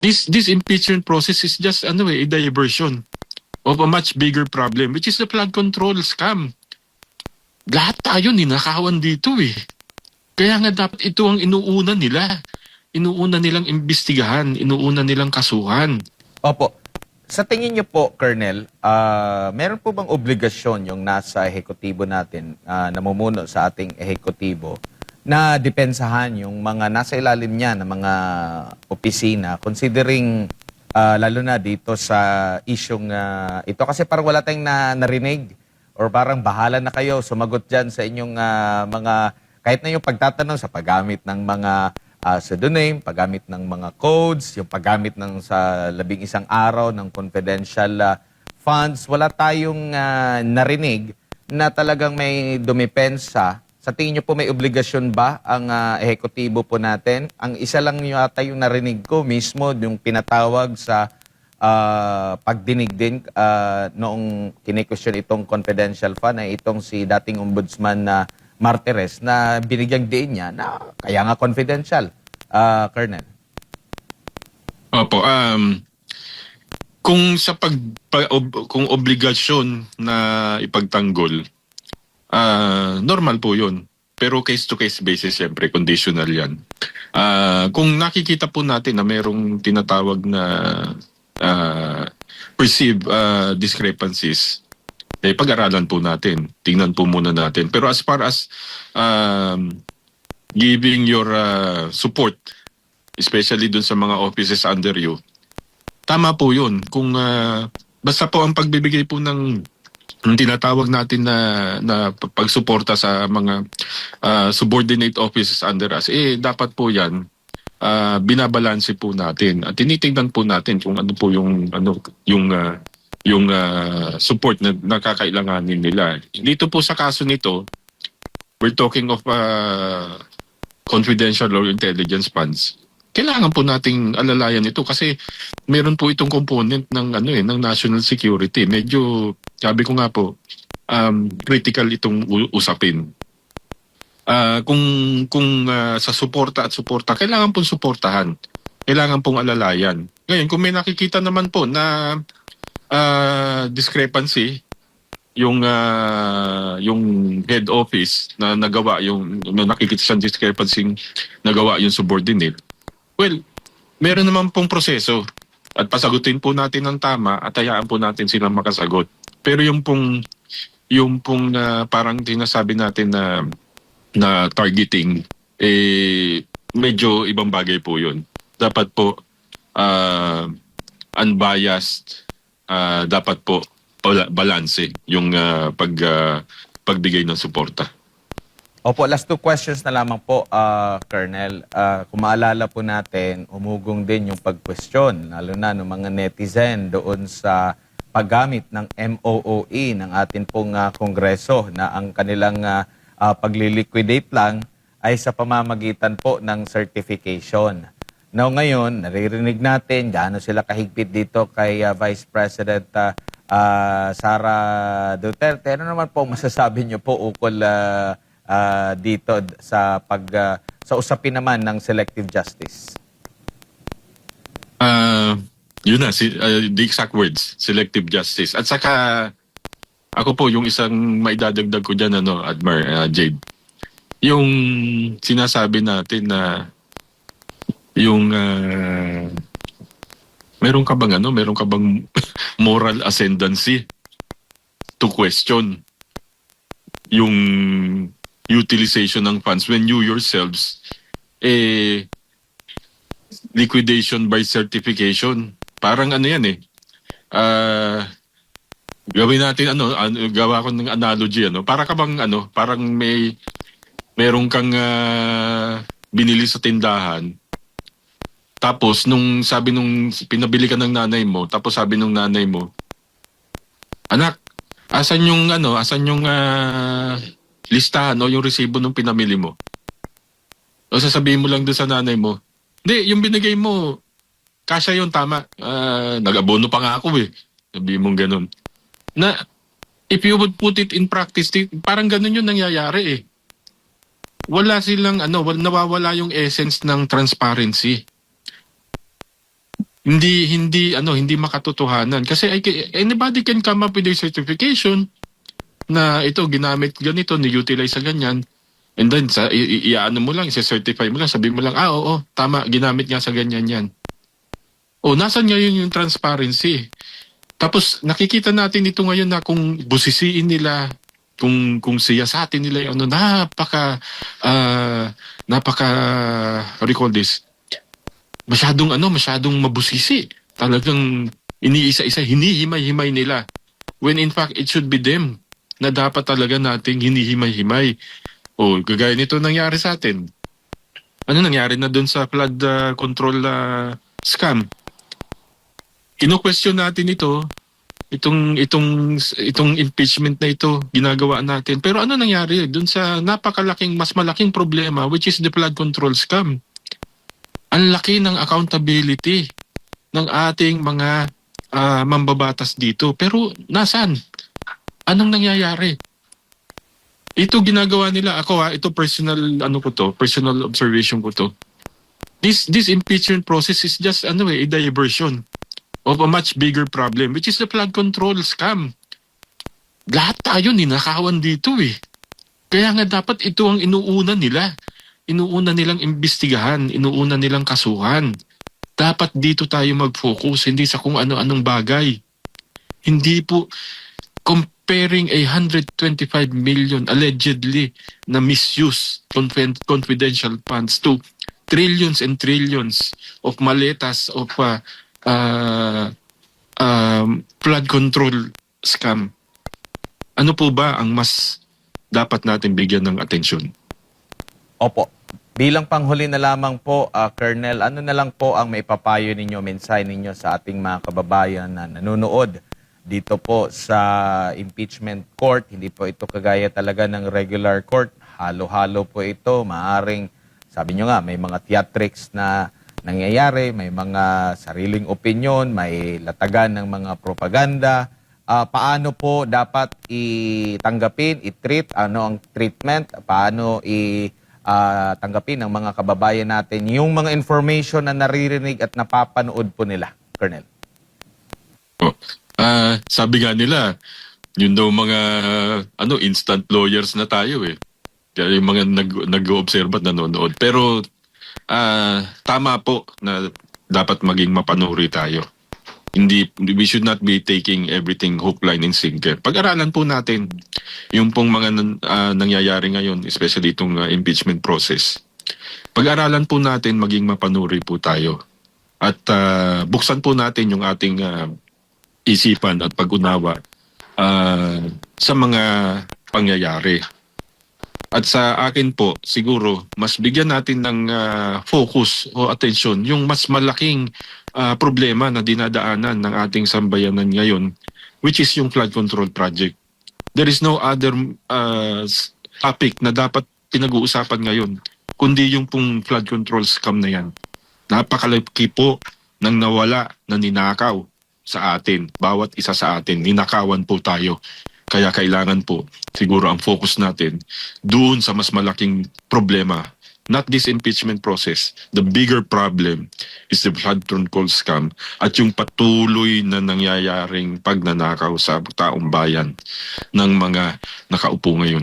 This impeachment process is just a diversion of a much bigger problem, which is the flood control scam. Lahat tayo ninakawan dito eh. Kaya nga dapat ito ang inuuna nila. Inuuna nilang imbestigahan, inuuna nilang kasuhan. Opo. Sa tingin niyo po, Colonel, meron po bang obligasyon yung nasa ehekutibo natin, namumuno sa ating ehekutibo, na depensahan yung mga nasa ilalim niya ng mga opisina, considering lalo na dito sa isyong ito? Kasi parang wala tayong narinig or parang bahala na kayo sumagot dyan sa inyong mga, kahit na yung pagtatanong sa paggamit ng mga pseudonym, paggamit ng mga codes, yung paggamit ng sa 11 araw ng confidential funds, wala tayong narinig na talagang may dumipensa. Sa tingin niyo po may obligasyon ba ang ehekutibo po natin? Ang isa lang yata yung narinig ko mismo, yung pinatawag sa pagdinig din noong kine-question itong confidential fund ay itong si dating ombudsman na Martires na binigyang diin niya na kaya nga confidential, Colonel. Opo, kung sa kung obligasyon na ipagtanggol, normal po 'yun. Pero case to case basis siyempre, conditional 'yan. Kung nakikita po natin na merong tinatawag na perceived discrepancies, pag-aralan po natin. Tingnan po muna natin. Pero as far as giving your support, especially dun sa mga offices under you, tama po yun. Kung basta po ang pagbibigay po ng tinatawag natin na pagsuporta sa mga subordinate offices under us, dapat po yan binabalanse po natin at tinitingnan po natin kung ano po yung support na nakakailanganin nila. Dito po sa kaso nito, we're talking of confidential or intelligence funds. Kailangan po nating alalayan ito kasi meron po itong component ng ng national security. Medyo sabi ko nga po critical itong usapin. Kung sa suporta at suporta, kailangan pong suportahan. Kailangan pong alalayan. Ngayon, kung may nakikita naman po na discrepancy, yung head office na nagawa nakikita siyang discrepancy nagawa yung subordinate, well, meron naman pong proseso at pasagutin po natin ng tama at hayaan po natin silang makasagot. Pero yung pong parang sinasabi natin na targeting, medyo ibang bagay po yun. Dapat po unbiased, dapat po balanse yung pagbigay ng suporta. Opo, last two questions na lamang po, Colonel. Kung maalala po natin, umugong din yung pag-question, lalo na ng mga netizen doon sa paggamit ng MOOE ng atin pong Kongreso na ang kanilang pagliliquidate lang ay sa pamamagitan po ng certification. Now ngayon, naririnig natin, gaano sila kahigpit dito kay Vice President Sara Duterte. Ano naman po masasabi niyo po ukol dito sa sa usapin naman ng selective justice? Yun na, the exact words, selective justice. At saka, ako po, yung isang maidadagdag ko dyan, Admar, Jade, yung sinasabi natin na yung meron ka bang moral ascendancy to question yung utilization ng funds when you yourselves liquidation by certification. Parang yan gawin natin gawa ko ng analogy para ka bang parang meron kang binili sa tindahan. Tapos nung pinabili ka ng nanay mo, tapos sabi nung nanay mo, "Anak, asan yung listahan o yung resibo nung pinamili mo?" O sasabihin mo lang doon sa nanay mo, "Hindi, yung binigay mo, kasya yun, tama. Nag-abono pa nga ako eh." Sabihin mong ganun. Na, if you would put it in practice, parang ganun yung nangyayari eh. Wala silang, nawawala yung essence ng transparency. hindi makatotohanan kasi anybody can come up with a certification na ito ginamit ganito, ni-utilize sa ganyan. And then iaano mo lang, i-certify mo lang, sabi mo lang, oo, tama, ginamit nga sa ganyan yan. O, nasan ngayon yung transparency? Tapos nakikita natin ito ngayon na kung busisiin nila, kung siyasatin nila yung ano, napaka recall this, masyadong mabusisi. Talagang iniisa-isa, hinihimay-himay nila. When in fact, it should be them na dapat talaga nating hinihimay-himay. O, gagaya nito nangyari sa atin. Ano nangyari na doon sa flood control scam? Kino-question natin itong impeachment na ito ginagawa natin. Pero ano nangyari doon sa mas malaking problema, which is the flood control scam? Ang laki ng accountability ng ating mga mambabatas dito. Pero nasaan? Anong nangyayari? Ito ginagawa nila, ito personal observation ko to. This impeachment process is just a diversion of a much bigger problem, which is the flood control scam. Lahat tayo ninakawan dito eh. Kaya nga dapat ito ang inuuna nila. Inuuna nilang imbestigahan, inuuna nilang kasuhan. Dapat dito tayo mag-focus, hindi sa kung ano-anong bagay. Hindi po comparing 125 million allegedly na misuse confidential funds to trillions and trillions of maletas of flood control scam. Ano po ba ang mas dapat natin bigyan ng atensyon? Opo. Bilang panghuli na lamang po, Colonel, ano na lang po ang maipapayo ninyo, mensahe ninyo sa ating mga kababayan na nanonood dito po sa impeachment court? Hindi po ito kagaya talaga ng regular court. Halo-halo po ito. Maaring, sabi nyo nga, may mga theatrics na nangyayari, may mga sariling opinion, may latagan ng mga propaganda. Paano po dapat itanggapin, i-treat, ano ang treatment, paano tanggapin ng mga kababayan natin yung mga information na naririnig at napapanood po nila, Colonel? Sabi nga nila, yun daw mga instant lawyers na tayo eh. Kaya yung mga nag-o-observe at nanonood. Pero tama po na dapat maging mapanuri tayo. We should not be taking everything hook, line, and sinker. Pag-aralan po natin yung pong mga nangyayari ngayon, especially itong impeachment process. Pag-aralan po natin, maging mapanuri po tayo. At buksan po natin yung ating isipan at pag-unawa sa mga pangyayari. At sa akin po, siguro, mas bigyan natin ng focus o atensyon yung mas malaking problema na dinadaanan ng ating sambayanan ngayon, which is yung flood control project. There is no other topic na dapat pinag-uusapan ngayon, kundi yung pong flood control scam na yan. Napakalaki po ng nawala na ninakaw sa atin. Bawat isa sa atin, ninakawan po tayo. Kaya kailangan po, siguro ang focus natin doon sa mas malaking problema. Not this impeachment process. The bigger problem is the flood control scam at yung patuloy na nangyayaring pagnanakaw sa taong bayan ng mga nakaupo ngayon.